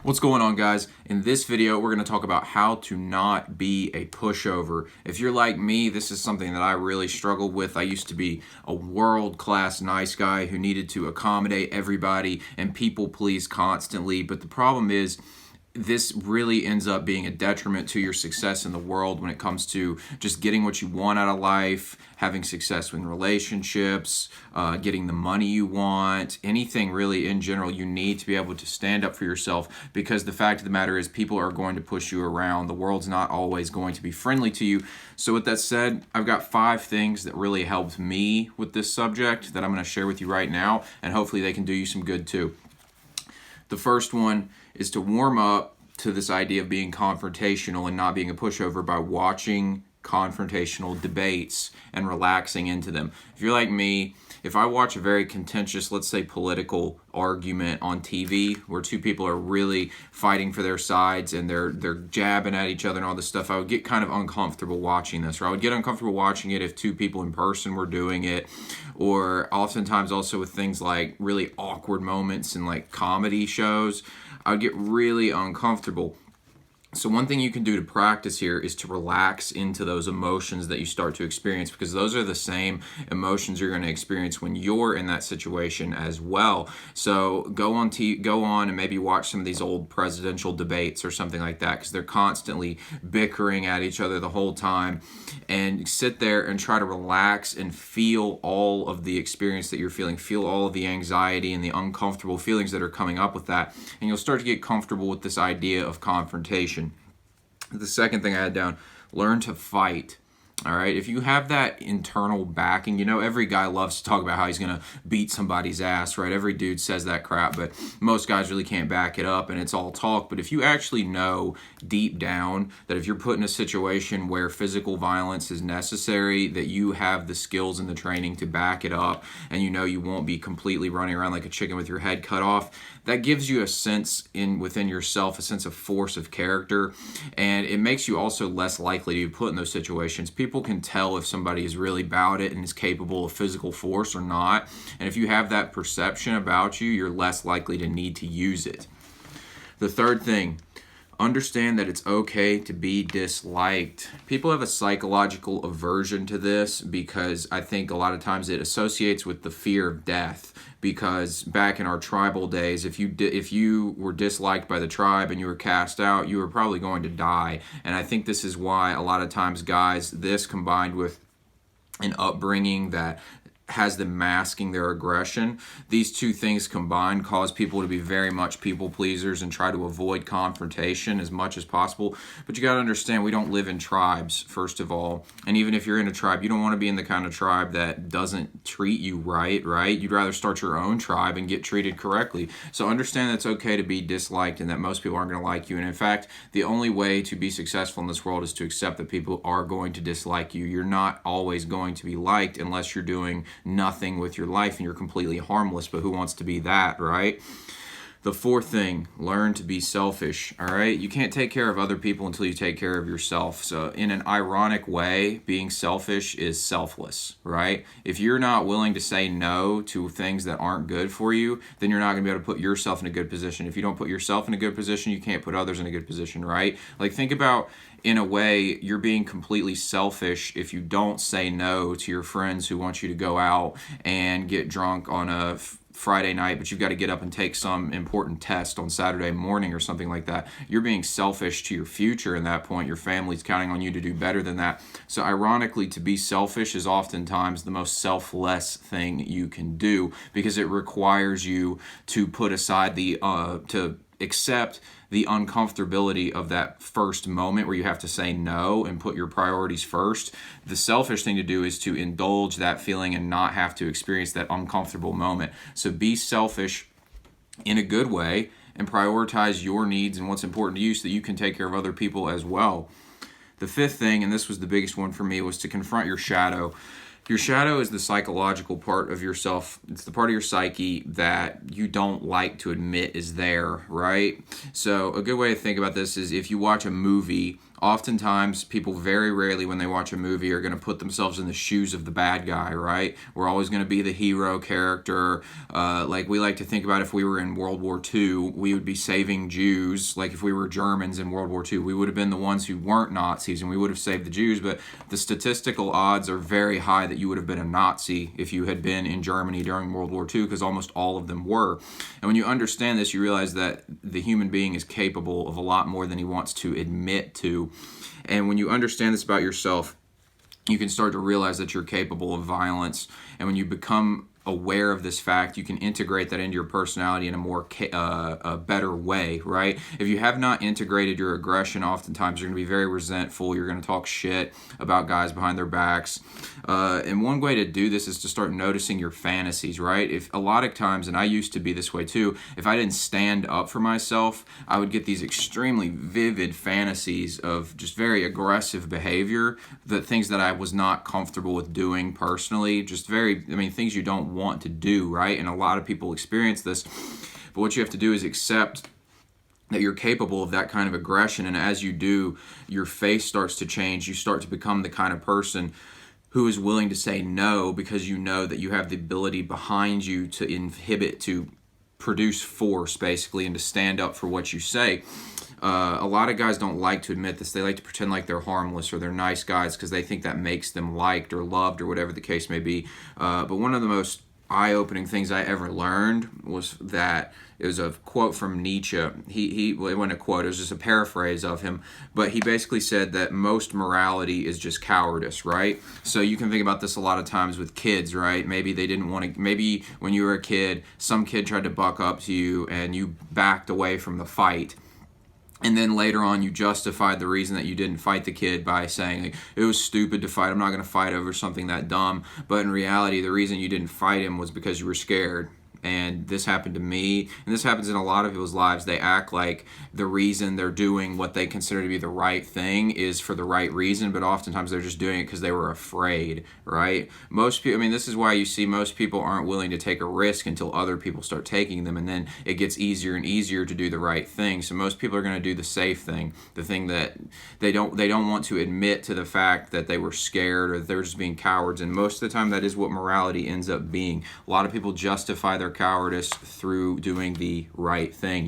What's going on, guys? In this video, we're going to talk about how to not be a pushover. If you're like me, this is something that I really struggled with. I used to be a world-class nice guy who needed to accommodate everybody and people please constantly. But the problem is, this really ends up being a detriment to your success in the world when it comes to just getting what you want out of life, having success in relationships, getting the money you want, anything really in general. You need to be able to stand up for yourself, because the fact of the matter is people are going to push you around. The world's not always going to be friendly to you. So with that said, I've got 5 things that really helped me with this subject that I'm going to share with you right now, and hopefully they can do you some good too. The first one is to warm up to this idea of being confrontational and not being a pushover by watching confrontational debates and relaxing into them. If you're like me, if I watch a very contentious, let's say political argument on TV where two people are really fighting for their sides and they're jabbing at each other and all this stuff, I would get kind of uncomfortable watching this, or I would get uncomfortable watching it if 2 people in person were doing it, or oftentimes also with things like really awkward moments in like comedy shows, I would get really uncomfortable. So one thing you can do to practice here is to relax into those emotions that you start to experience, because those are the same emotions you're going to experience when you're in that situation as well. So go on and maybe watch some of these old presidential debates or something like that, because they're constantly bickering at each other the whole time, and sit there and try to relax and feel all of the experience that you're feeling. Feel all of the anxiety and the uncomfortable feelings that are coming up with that, and you'll start to get comfortable with this idea of confrontation. The second thing I had down, learn to fight. All right, if you have that internal backing, every guy loves to talk about how he's going to beat somebody's ass, right? Every dude says that crap, but most guys really can't back it up, and it's all talk. But if you actually know deep down that if you're put in a situation where physical violence is necessary, that you have the skills and the training to back it up, and you won't be completely running around like a chicken with your head cut off, that gives you a sense within yourself, a sense of force of character, and it makes you also less likely to be put in those situations. People can tell if somebody is really about it and is capable of physical force or not, and if you have that perception about you, you're less likely to need to use it. The third thing, understand that it's okay to be disliked. People have a psychological aversion to this because I think a lot of times it associates with the fear of death. Because back in our tribal days, if you were disliked by the tribe and you were cast out, you were probably going to die. And I think this is why a lot of times guys, this combined with an upbringing that has them masking their aggression, these 2 things combined cause people to be very much people pleasers and try to avoid confrontation as much as possible. But you got to understand, we don't live in tribes, first of all, and even if you're in a tribe, you don't want to be in the kind of tribe that doesn't treat you right? You'd rather start your own tribe and get treated correctly. So understand that it's okay to be disliked and that most people aren't going to like you. And in fact, the only way to be successful in this world is to accept that people are going to dislike you. You're not always going to be liked unless you're doing nothing with your life and you're completely harmless, but who wants to be that, right? The fourth thing, learn to be selfish, all right? You can't take care of other people until you take care of yourself. So in an ironic way, being selfish is selfless, right? If you're not willing to say no to things that aren't good for you, then you're not going to be able to put yourself in a good position. If you don't put yourself in a good position, you can't put others in a good position, right? Like, think about, in a way, you're being completely selfish if you don't say no to your friends who want you to go out and get drunk on a Friday night, but you've got to get up and take some important test on Saturday morning or something like that. You're being selfish to your future in that point. Your family's counting on you to do better than that. So ironically, to be selfish is oftentimes the most selfless thing you can do, because it requires you to put aside to accept the uncomfortability of that first moment where you have to say no and put your priorities first. The selfish thing to do is to indulge that feeling and not have to experience that uncomfortable moment. So be selfish in a good way and prioritize your needs and what's important to you so that you can take care of other people as well. The fifth thing, and this was the biggest one for me, was to confront your shadow. Your shadow is the psychological part of yourself. It's the part of your psyche that you don't like to admit is there, right? So a good way to think about this is if you watch a movie Oftentimes, people very rarely, when they watch a movie, are going to put themselves in the shoes of the bad guy, right? We're always going to be the hero character. Like we like to think about if we were in World War II, we would be saving Jews. Like if we were Germans in World War II, we would have been the ones who weren't Nazis and we would have saved the Jews. But the statistical odds are very high that you would have been a Nazi if you had been in Germany during World War II, because almost all of them were. And when you understand this, you realize that the human being is capable of a lot more than he wants to admit to. And when you understand this about yourself, you can start to realize that you're capable of violence. And when you become aware of this fact, you can integrate that into your personality in a more a better way, right? If you have not integrated your aggression, oftentimes you're going to be very resentful. You're going to talk shit about guys behind their backs. And one way to do this is to start noticing your fantasies, right? If a lot of times, and I used to be this way too, if I didn't stand up for myself, I would get these extremely vivid fantasies of just very aggressive behavior, the things that I was not comfortable with doing personally, just very, things you don't want to do, right? And a lot of people experience this, but what you have to do is accept that you're capable of that kind of aggression, and as you do, your face starts to change. You start to become the kind of person who is willing to say no, because you know that you have the ability behind you to inhibit, to produce force, basically, and to stand up for what you say. A lot of guys don't like to admit this. They like to pretend like they're harmless or they're nice guys because they think that makes them liked or loved or whatever the case may be. But one of the most eye-opening things I ever learned was that it was a quote from Nietzsche. It wasn't a quote, it was just a paraphrase of him, but he basically said that most morality is just cowardice, right? So you can think about this a lot of times with kids, right? Maybe they didn't want to, maybe when you were a kid, some kid tried to buck up to you and you backed away from the fight. And then later on, you justified the reason that you didn't fight the kid by saying, like, it was stupid to fight. I'm not going to fight over something that dumb. But in reality, the reason you didn't fight him was because you were scared. And this happened to me, and this happens in a lot of people's lives. They act like the reason they're doing what they consider to be the right thing is for the right reason, but oftentimes they're just doing it because they were afraid, right? Most people, this is why you see most people aren't willing to take a risk until other people start taking them, and then it gets easier and easier to do the right thing. So most people are going to do the safe thing, the thing that they don't want to admit to the fact that they were scared or that they're just being cowards, and most of the time that is what morality ends up being. A lot of people justify their cowardice through doing the right thing,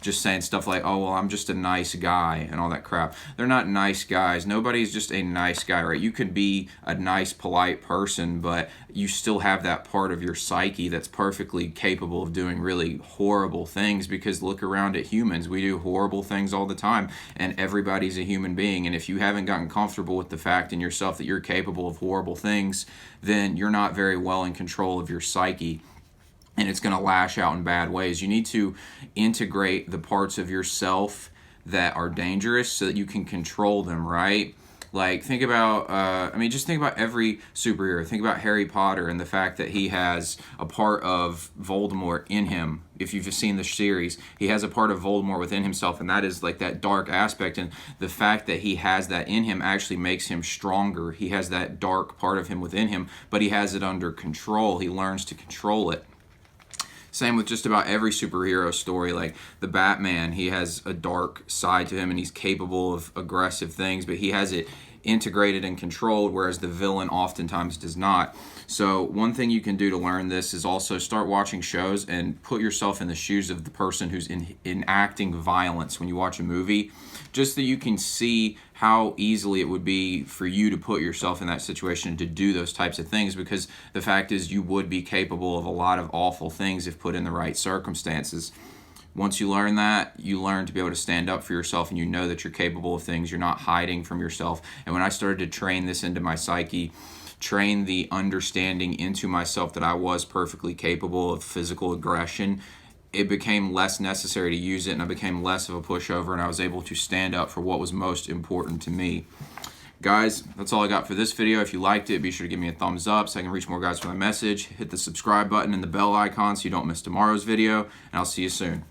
just saying stuff like, oh, well, I'm just a nice guy and all that crap. They're not nice guys. Nobody's just a nice guy, right? You could be a nice, polite person, but you still have that part of your psyche that's perfectly capable of doing really horrible things, because look around at humans. We do horrible things all the time, and everybody's a human being. And if you haven't gotten comfortable with the fact in yourself that you're capable of horrible things, then you're not very well in control of your psyche, and it's going to lash out in bad ways. You need to integrate the parts of yourself that are dangerous so that you can control them, right? Like, think about, just think about every superhero. Think about Harry Potter and the fact that he has a part of Voldemort in him. If you've seen the series, he has a part of Voldemort within himself, and that is like that dark aspect. And the fact that he has that in him actually makes him stronger. He has that dark part of him within him, but he has it under control. He learns to control it. Same with just about every superhero story. Like the Batman, he has a dark side to him and he's capable of aggressive things, but he has it integrated and controlled, whereas the villain oftentimes does not. So one thing you can do to learn this is also start watching shows and put yourself in the shoes of the person who's enacting violence when you watch a movie, just so you can see how easily it would be for you to put yourself in that situation to do those types of things, because the fact is you would be capable of a lot of awful things if put in the right circumstances. Once you learn that, you learn to be able to stand up for yourself, and you know that you're capable of things. You're not hiding from yourself. And when I started to train this into my psyche, train the understanding into myself that I was perfectly capable of physical aggression, it became less necessary to use it, and I became less of a pushover, and I was able to stand up for what was most important to me. Guys, that's all I got for this video. If you liked it, be sure to give me a thumbs up so I can reach more guys with my message. Hit the subscribe button and the bell icon so you don't miss tomorrow's video, and I'll see you soon.